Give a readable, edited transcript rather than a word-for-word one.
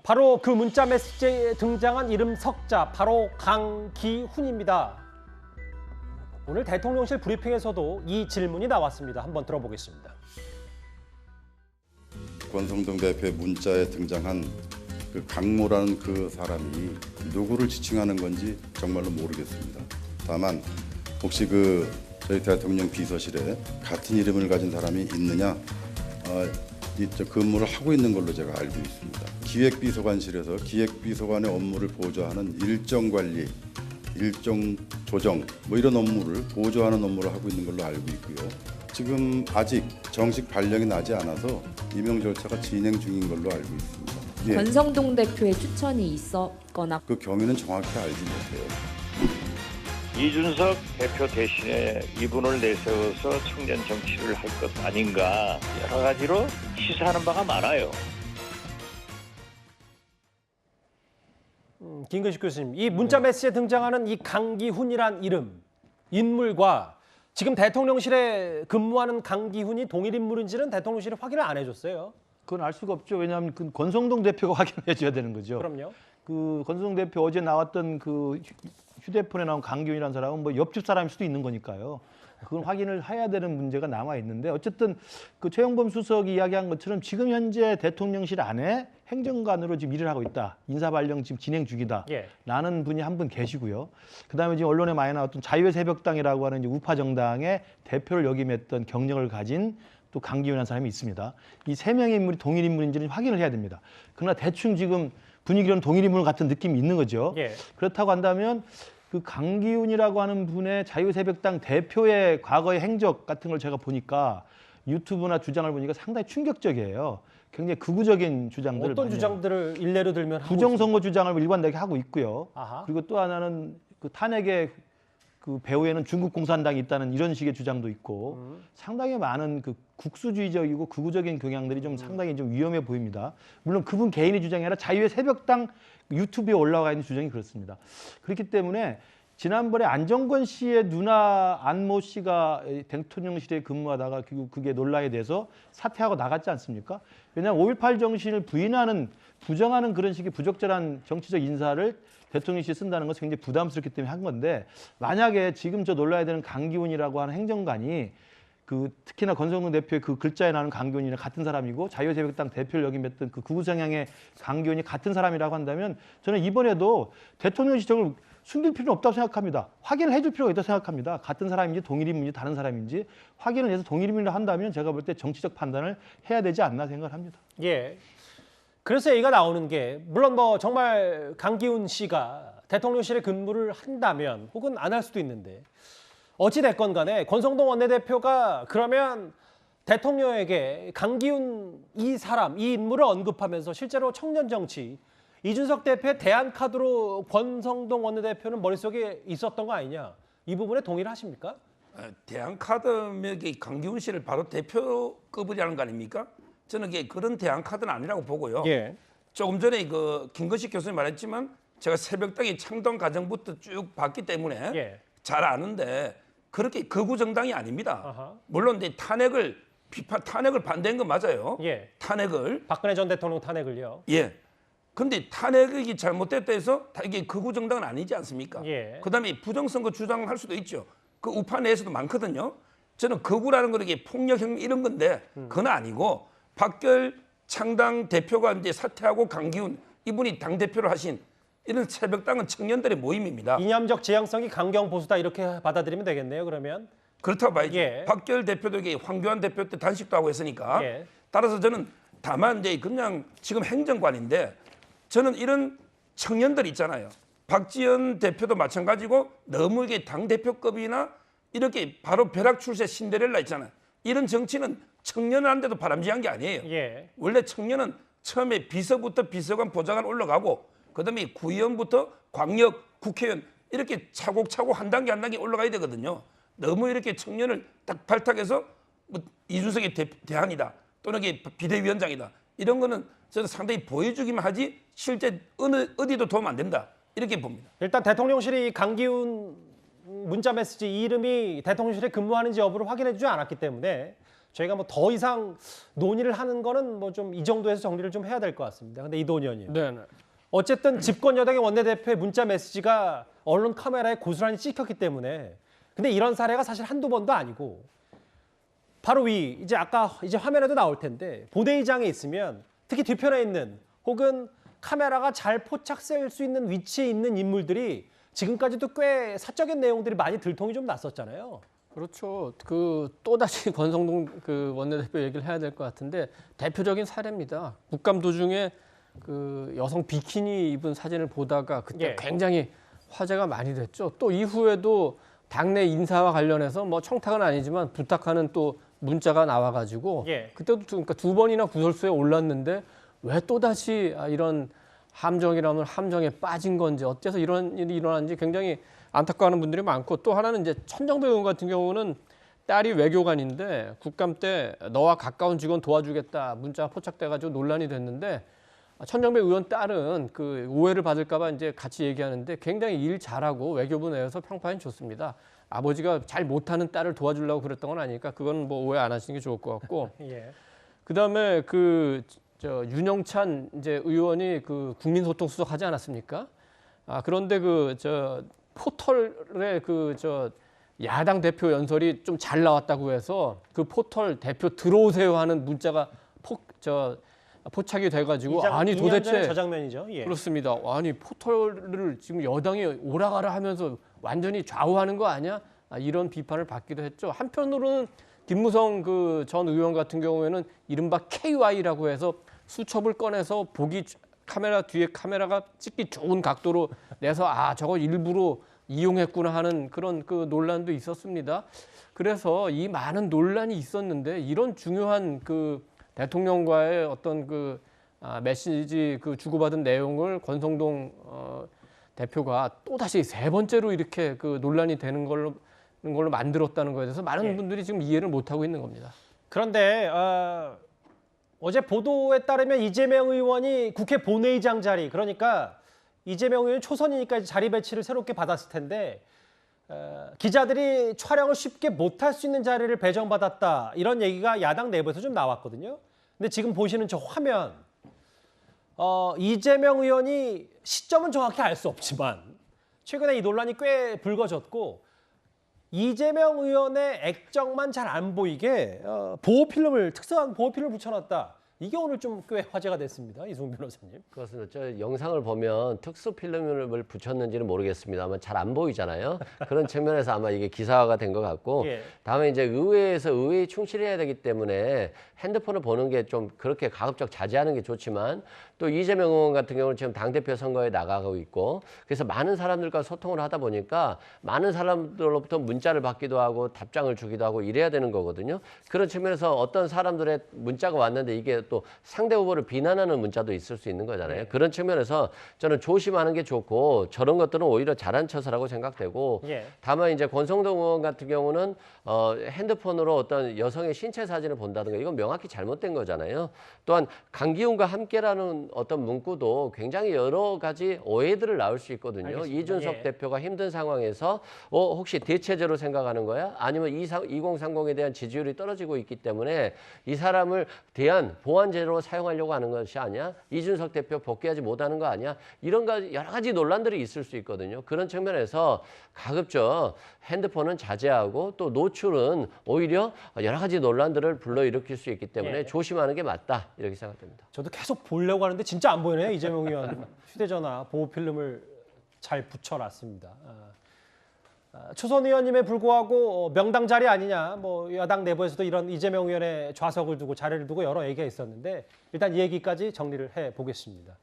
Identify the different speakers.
Speaker 1: 바로 그 문자 메시지에 등장한 이름 석자, 바로 강기훈입니다. 오늘 대통령실 브리핑에서도 이 질문이 나왔습니다. 한번 들어보겠습니다.
Speaker 2: 권성동 대표의 문자에 등장한 그 강모라는 그 사람이 누구를 지칭하는 건지 정말로 모르겠습니다. 다만 혹시 저희 대통령 비서실에 같은 이름을 가진 사람이 있느냐 근무를 하고 있는 걸로 제가 알고 있습니다. 기획비서관실에서 기획비서관의 업무를 보조하는 일정 관리, 일정 조정 이런 업무를 보조하는 업무를 하고 있는 걸로 알고 있고요. 지금 아직 정식 발령이 나지 않아서 임용 절차가 진행 중인 걸로 알고 있습니다. 예.
Speaker 3: 권성동 대표의 추천이 있었거나
Speaker 2: 그 경위는 정확히 알지 못해요.
Speaker 4: 이준석 대표 대신에 이분을 내세워서 청년 정치를 할 것 아닌가 여러 가지로 시사하는 바가 많아요.
Speaker 1: 김근식 교수님, 이 문자 메시지에 등장하는 이 강기훈이란 이름, 인물과 지금 대통령실에 근무하는 강기훈이 동일 인물인지는 대통령실이 확인을 안 해줬어요.
Speaker 5: 그건 알 수가 없죠. 왜냐하면 그 권성동 대표가 확인해 줘야 되는 거죠.
Speaker 1: 그럼요.
Speaker 5: 그 권성동 대표 어제 나왔던 그 휴대폰에 나온 강기훈이라는 사람은 옆집 사람일 수도 있는 거니까요. 그건 확인을 해야 되는 문제가 남아 있는데 어쨌든 그 최영범 수석이 이야기한 것처럼 지금 현재 대통령실 안에 행정관으로 지금 일을 하고 있다. 인사발령 지금 진행 중이다.
Speaker 1: 예.
Speaker 5: 라는 분이 한 분 계시고요. 그다음에 지금 언론에 많이 나왔던 자유의 새벽당이라고 하는 이제 우파 정당의 대표를 역임했던 경력을 가진 또 강기훈이라는 사람이 있습니다. 이 세 명의 인물이 동일 인물인지는 확인을 해야 됩니다. 그러나 대충 지금 분위기로는 동일 인물 같은 느낌이 있는 거죠.
Speaker 1: 예.
Speaker 5: 그렇다고 한다면 그 강기훈이라고 하는 분의 자유새벽당 대표의 과거의 행적 같은 걸 제가 보니까 유튜브나 주장을 보니까 상당히 충격적이에요. 굉장히 극우적인 주장들을
Speaker 1: 어떤
Speaker 5: 많이
Speaker 1: 주장들을 일례로 들면 하고
Speaker 5: 부정선거 주장을 일관되게 하고 있고요.
Speaker 1: 아하.
Speaker 5: 그리고 또 하나는 그 탄핵의 그 배후에는 중국 공산당이 있다는 이런 식의 주장도 있고 상당히 많은 그 국수주의적이고 극우적인 경향들이 좀 상당히 좀 위험해 보입니다. 물론 그분 개인의 주장이 아니라 자유의 새벽당 유튜브에 올라와 있는 주장이 그렇습니다. 그렇기 때문에 지난번에 안정권 씨의 누나 안모 씨가 대통령실에 근무하다가 결국 그게 논란이 돼서 사퇴하고 나갔지 않습니까? 왜냐하면 5.18 정신을 부정하는 그런 식의 부적절한 정치적 인사를 대통령실에 쓴다는 것은 굉장히 부담스럽기 때문에 한 건데 만약에 지금 저 놀라야 되는 강기훈이라고 하는 행정관이 특히나 권성동 대표의 그 글자에 나오는 강기훈이랑 같은 사람이고 자유새벽당 대표를 역임했던 그 극우 성향의 강기훈이 같은 사람이라고 한다면 저는 이번에도 대통령실 저걸 숨길 필요는 없다고 생각합니다. 확인을 해줄 필요가 있다고 생각합니다. 같은 사람인지 동일 인물인지 다른 사람인지 확인을 해서 동일 인물이라 한다면 제가 볼 때 정치적 판단을 해야 되지 않나 생각을 합니다.
Speaker 1: 예. 그래서 얘기가 나오는 게 물론 정말 강기훈 씨가 대통령실에 근무를 한다면 혹은 안 할 수도 있는데 어찌 됐건 간에 권성동 원내대표가 그러면 대통령에게 강기훈 이 인물을 언급하면서 실제로 청년 정치 이준석 대표의 대안카드로 권성동 원내대표는 머릿속에 있었던 거 아니냐. 이 부분에 동의를 하십니까?
Speaker 6: 대안카드면 강기훈 씨를 바로 대표급이라는 거 아닙니까? 저는 그런 대안카드는 아니라고 보고요.
Speaker 1: 예.
Speaker 6: 조금 전에 김건식 교수님 말했지만 제가 새벽당의 창당 과정부터 쭉 봤기 때문에
Speaker 1: 예.
Speaker 6: 잘 아는데 그렇게 극우 정당이 아닙니다.
Speaker 1: 아하.
Speaker 6: 물론 탄핵을 반대한 건 맞아요.
Speaker 1: 예.
Speaker 6: 탄핵을.
Speaker 1: 박근혜 전 대통령 탄핵을요.
Speaker 6: 예. 근데 탄핵이 잘못됐다 해서 이게 극우 정당은 아니지 않습니까?
Speaker 1: 예.
Speaker 6: 그다음에 부정선거 주장할 수도 있죠. 그 우파 내에서도 많거든요. 저는 극우라는 건 이게 폭력형 이런 건데 그건 아니고 박결 창당 대표가 이제 사퇴하고 강기훈 이분이 당 대표를 하신 이런 새벽당은 청년들의 모임입니다.
Speaker 1: 이념적 지향성이 강경 보수다 이렇게 받아들이면 되겠네요. 그러면
Speaker 6: 그렇다고 봐야죠.
Speaker 1: 예.
Speaker 6: 박결 대표도 황교안 대표 때 단식도 하고 했으니까.
Speaker 1: 예.
Speaker 6: 따라서 저는 다만 이제 그냥 지금 행정관인데 저는 이런 청년들 있잖아요. 박지원 대표도 마찬가지고 너무 이게 당 대표급이나 이렇게 바로 벼락 출세 신데렐라 있잖아요. 이런 정치는 청년한테도 바람직한 게 아니에요.
Speaker 1: 예.
Speaker 6: 원래 청년은 처음에 비서부터 비서관 보좌관 올라가고 그다음에 구의원부터 광역 국회의원 이렇게 차곡차곡 한 단계 한 단계 올라가야 되거든요. 너무 이렇게 청년을 딱 발탁해서 이준석이 대안이다 또는 비대위원장이다 이런 거는 저는 상당히 보여주기만 하지 실제 어디도 도움 안 된다 이렇게 봅니다.
Speaker 1: 일단 대통령실이 강기훈 문자 메시지 이 이름이 대통령실에 근무하는지 여부를 확인해 주지 않았기 때문에 저희가 뭐 더 이상 논의를 하는 거는 뭐 좀 이 정도에서 정리를 좀 해야 될 것 같습니다. 근데 이도훈 의원님.
Speaker 7: 네.
Speaker 1: 어쨌든 집권 여당의 원내대표의 문자 메시지가 언론 카메라에 고스란히 찍혔기 때문에 근데 이런 사례가 사실 한두 번도 아니고 바로 이제 아까 이제 화면에도 나올 텐데 본회의장에 있으면 특히 뒤편에 있는 혹은 카메라가 잘 포착될 수 있는 위치에 있는 인물들이 지금까지도 꽤 사적인 내용들이 많이 들통이 좀 났었잖아요.
Speaker 7: 그렇죠. 그 또다시 권성동 그 원내대표 얘기를 해야 될 것 같은데 대표적인 사례입니다. 국감 도중에 그 여성 비키니 입은 사진을 보다가 그때
Speaker 1: 예.
Speaker 7: 굉장히 화제가 많이 됐죠. 또 이후에도 당내 인사와 관련해서 뭐 청탁은 아니지만 부탁하는 또 문자가 나와가지고
Speaker 1: 예.
Speaker 7: 그때도 그러니까 두 번이나 구설수에 올랐는데 왜 또다시 이런 함정이라면 함정에 빠진 건지 어째서 이런 일이 일어났는지 굉장히 안타까워하는 분들이 많고 또 하나는 이제 천정배 의원 같은 경우는 딸이 외교관인데 국감 때 너와 가까운 직원 도와주겠다 문자가 포착돼가지고 논란이 됐는데 천정배 의원 딸은 그 오해를 받을까봐 이제 같이 얘기하는데 굉장히 일 잘하고 외교부 내에서 평판이 좋습니다. 아버지가 잘 못하는 딸을 도와주려고 그랬던 건 아니니까 그건 뭐 오해 안 하시는 게 좋을 것 같고.
Speaker 1: 예.
Speaker 7: 그다음에 그 윤영찬 이제 의원이 그 국민소통수석 하지 않았습니까? 그런데 그 포털에 그 야당 대표 연설이 좀 잘 나왔다고 해서 그 포털 대표 들어오세요 하는 문자가 포착이 돼가지고 아니 도대체
Speaker 1: 저 장면이죠. 예.
Speaker 7: 그렇습니다. 아니 포털을 지금 여당이 오라가라 하면서 완전히 좌우하는 거 아니야? 이런 비판을 받기도 했죠. 한편으로는 김무성 그 전 의원 같은 경우에는 이른바 KY라고 해서 수첩을 꺼내서 보기 카메라 뒤에 카메라가 찍기 좋은 각도로 내서 저거 일부러 이용했구나 하는 그런 그 논란도 있었습니다. 그래서 이 많은 논란이 있었는데 이런 중요한 그 대통령과의 어떤 그 메시지 그 주고받은 내용을 권성동 대표가 또 다시 세 번째로 이렇게 그 논란이 되는 걸로 만들었다는 거에 대해서 많은 분들이 지금 이해를 못 하고 있는 겁니다.
Speaker 1: 그런데 어제 보도에 따르면 이재명 의원이 국회 본회의장 자리 그러니까 이재명 의원 초선이니까 자리 배치를 새롭게 받았을 텐데 기자들이 촬영을 쉽게 못할 수 있는 자리를 배정받았다 이런 얘기가 야당 내부에서 좀 나왔거든요. 근데 지금 보시는 저 화면 이재명 의원이 시점은 정확히 알 수 없지만 최근에 이 논란이 꽤 불거졌고 이재명 의원의 액정만 잘 안 보이게 특수한 보호필름을 붙여놨다. 이게 오늘 좀 꽤 화제가 됐습니다. 이승훈 변호사님.
Speaker 8: 그렇습니다. 저 영상을 보면 특수 필름을 붙였는지는 모르겠습니다만 잘 안 보이잖아요. 그런 측면에서 아마 이게 기사화가 된 것 같고
Speaker 1: 예.
Speaker 8: 다음에 이제 의회에서 의회에 충실해야 되기 때문에 핸드폰을 보는 게 좀 그렇게 가급적 자제하는 게 좋지만 또 이재명 의원 같은 경우는 지금 당대표 선거에 나가고 있고 그래서 많은 사람들과 소통을 하다 보니까 많은 사람들로부터 문자를 받기도 하고 답장을 주기도 하고 이래야 되는 거거든요. 그런 측면에서 어떤 사람들의 문자가 왔는데 이게 또 상대 후보를 비난하는 문자도 있을 수 있는 거잖아요.
Speaker 1: 네.
Speaker 8: 그런 측면에서 저는 조심하는 게 좋고 저런 것들은 오히려 잘한 처사라고 생각되고
Speaker 1: 예.
Speaker 8: 다만 이제 권성동 의원 같은 경우는 핸드폰으로 어떤 여성의 신체 사진을 본다든가 이건 명확히 잘못된 거잖아요. 또한 강기훈과 함께라는 어떤 문구도 굉장히 여러 가지 오해들을 낳을 수 있거든요.
Speaker 1: 알겠습니다.
Speaker 8: 이준석
Speaker 1: 예.
Speaker 8: 대표가 힘든 상황에서 혹시 대체제로 생각하는 거야? 아니면 2030에 대한 지지율이 떨어지고 있기 때문에 이 사람을 보완제로 사용하려고 하는 것이 아니야? 이준석 대표 복귀하지 못하는 거 아니야? 이런 여러 가지 논란들이 있을 수 있거든요. 그런 측면에서 가급적 핸드폰은 자제하고 또 노출은 오히려 여러 가지 논란들을 불러일으킬 수 있기 때문에
Speaker 1: 예.
Speaker 8: 조심하는 게 맞다 이렇게 생각됩니다.
Speaker 1: 저도 계속 보려고 하는데 진짜 안 보이네요. 이재명 의원 휴대전화 보호필름을 잘 붙여놨습니다. 초선 의원님에 불구하고 명당 자리 아니냐, 뭐 여당 내부에서도 이런 이재명 의원의 좌석을 두고 자리를 두고 여러 얘기가 있었는데 일단 이 얘기까지 정리를 해 보겠습니다.